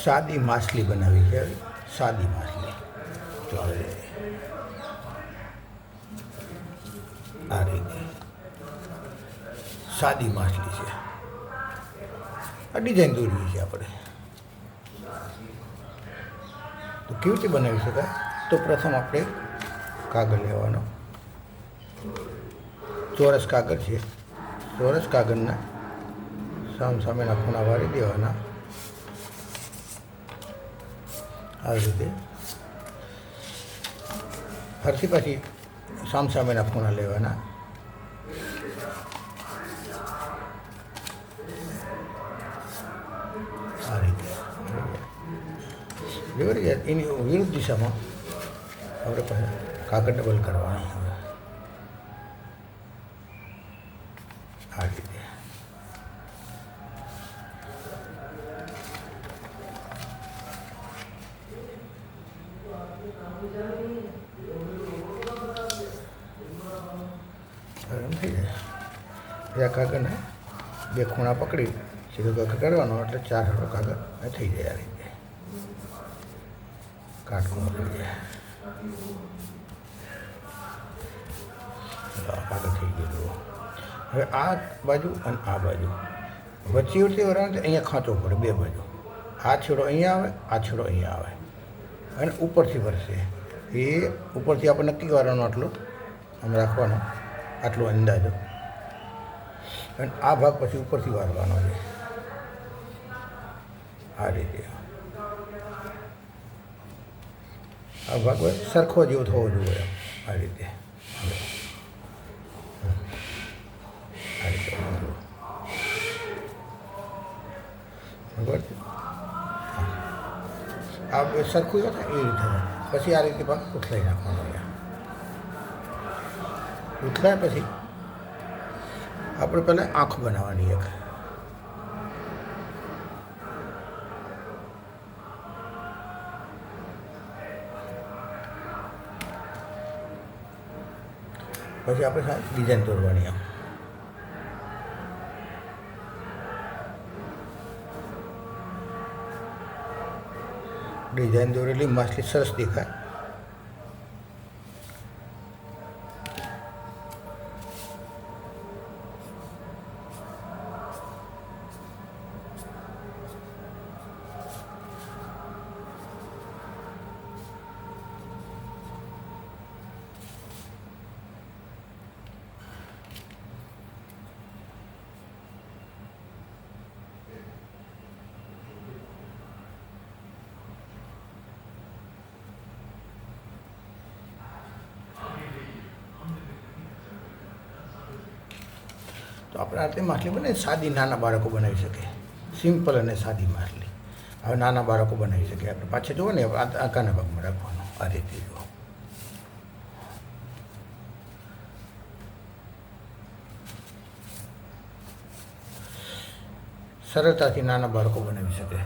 સાદી માછલી બનાવી છે, સાદી માછલી. તો હવે આ રીતે સાદી માછલી છે. આ ડિઝાઇન દોરવી છે આપણે. તો કેવી રીતે બનાવી શકાય? તો પ્રથમ આપણે કાગળ લેવાનો, ચોરસ કાગળ છે. ચોરસ કાગળના સામેના ખૂણા વાળી દેવાના આવી રીતે. ફરતી પછી સામેના ખૂણા લેવાના. આ રીતે એની વિરુદ્ધ દિશામાં આપણે પહેલાં કાગળ ડબલ કરવાની. હવે આ રીતે થઈ જાય. આ કાગળને બે ખૂણા પકડી સીધો કાગળ કરવાનો એટલે 4 હાથો કાગળ થઈ જાય. આ રીતે કાટખૂણો થઈ જાય. કાગળ થઈ ગયું. હવે આ બાજુ અને આ બાજુ વચ્ચે વચ્ચે વરાણ અહીંયા ખાંચો પડે બે બાજુ. આ છેડો અહીંયા આવે, આ છેડો અહીંયા આવે અને ઉપરથી વરસે. એ ઉપરથી આપણે નક્કી કરવાનો આટલો આમ રાખવાનો, આટલો અંદાજો. અને આ ભાગ પછી ઉપરથી વારવાનો છે આ રીતે. આ ભાગ સરખો જેવો થવો જોઈએ આ રીતે. આ રીતે બરાબર. આ સરખું છે એ રીતે. પછી આ રીતે ભાગ ઉથલાઈ નાખવાનો. ઉથલાય પછી આપણે પહેલાં આંખ બનાવવાની એક. પછી આપણે ડિઝાઇન દોરવાની. આમ ડિઝાઇન દોરેલી માછલી સરસ દેખાય. તો આપણે આટલી માછલી બને સાદી નાના બાળકો બનાવી શકે. સિમ્પલ અને સાદી માછલી હવે નાના બાળકો બનાવી શકે. આપણે પાછળ જુઓ ને આકાના ભાગમાં રાખવાનું આ રીતે જુઓ. સરળતાથી નાના બાળકો બનાવી શકે.